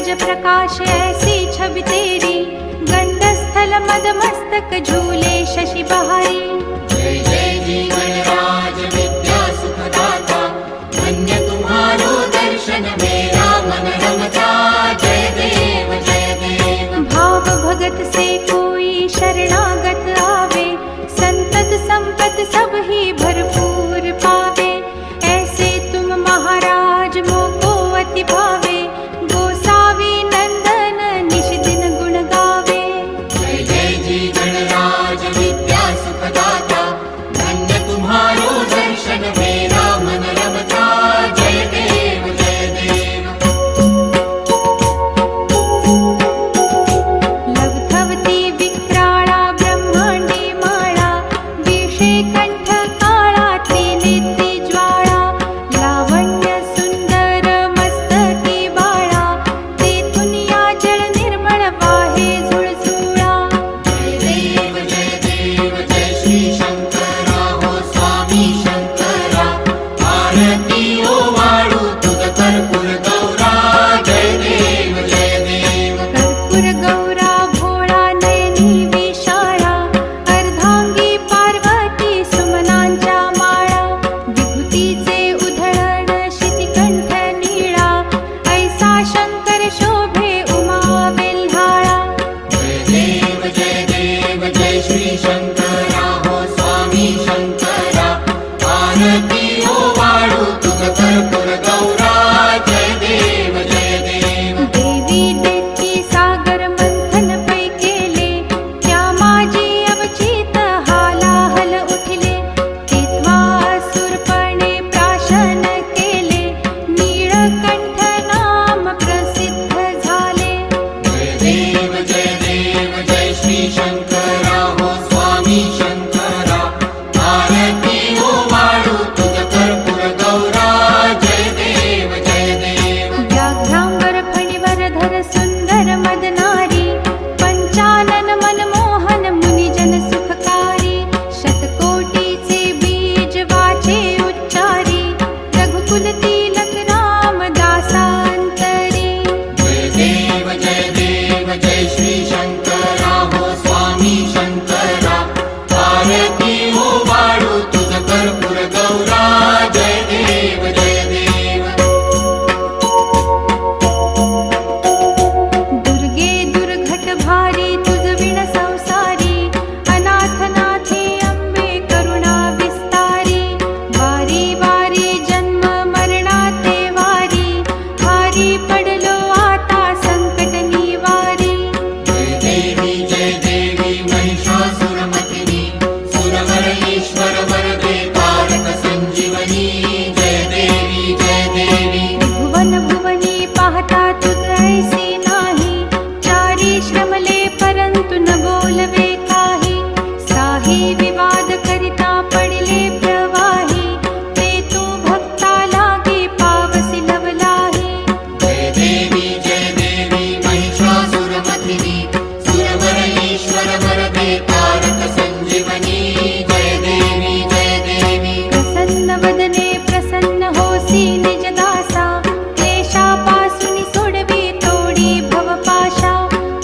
तेज प्रकाश ऐसी छवि तेरी, गंडस्थल मदमस्तक झूले शशि बहारी। जय जय जी गणराज विद्या सुखदाता, धन्य तुम्हारो दर्शन मेरा मन रमता। जय देव जय देव। भाव भगत से कोई शरणागत आवे, संतत संपत सब ही भरपूर पावे। ऐसे तुम महाराज मोको अति भावे, गोसावी नंदन निश दिन गुण गावे। जय जय जी गणराज विद्या सुखदाता, धन्य तुम्हारो दर्शन मेरा मन रमता। जय देव जय देव। लवथवती विक्राळा ब्रह्मांडी माळा, विषे कंठ काळा त्रिनेत्री ज्वाळा। लावण्य सुंदर मस्तकी बाळा, तेथून या जल निर्मळ वाहे झुळझुळा। जय देव जय श्री शंकरा हो स्वामी शंकरा, आरती ओवाळू तुझ कर्पूर गौरा। जय देव जय देव। कर्पूर गौरा भोळा नयनी विशाळा, अर्धांगी पार्वती सुमनांच्या माळा। विभूतीचे उधळण शितिकंठ नीळा, ऐसा शंकर शोभे उमा वेल्हाळा। जय देव जय श्री शंकरा हो स्वामी शंकरा, आरती ओवाळू तुझ कर्पूर गौरा। जय देव जय देव। देवी देती सागर मंथन पै केले, त्या माझी अवचित हालाहल उठले। तेव्हा असुरपणे प्राशन केले, नीळकंठ नाम प्रसिद्ध झाले। जय देव जय श्री शंकरा हो स्वामी शंकरा, आरती ओवाळू तुझ कर्पूर गौरा। जय देव जय देव। व्याघ्रांबर फणीवर धर सुंदर मदनारी, पंचानन मनमोहन मुनिजन सुखकारी। शतकोटीचे बीज वाचे उच्चारी, रघुकुल तिलक राम दासांतरी। जय देव जय श्री शंकरा हो स्वामी शंकरा, आरती ओवाळू तुझ कर्पूर गौरा। जय देव जय देव। दुर्गे दुर्घट भारी तुझ विण संसारी, अनाथनाथे अंबे करुणा विस्तारी। वारी वारी जन्म मरणाते वारी, भारी पडलो आता संकट निवारी। जय देवी महिषासुरमर्दिनी, सुरवर ईश्वर वरदे तारक संजीवनी। जय देवी जय देवी। भुवन भुवनी पाहता तुझ ऐसी नाही, चारी श्रमले परंतु न बोलवे काही। साही विवाद करिता पडिले प्रवाही, ते तू भक्ता लागे पावसी लवलाही। जय देवी महिषासुरमर्दिनी, सुरवर ईश्वर वरदे तारक संजीवनी। जय देवी जय देवी। प्रसन्न वदने प्रसन्न होसी निज दासा, क्लेशापासून सोडवी तोडी भवपाशा।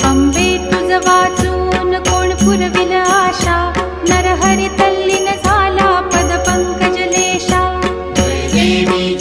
अंबे तुझ वाचून कोण पुरविल आशा, नरहरी तल्लीन झाला पद पंकज लेशा। जय देवी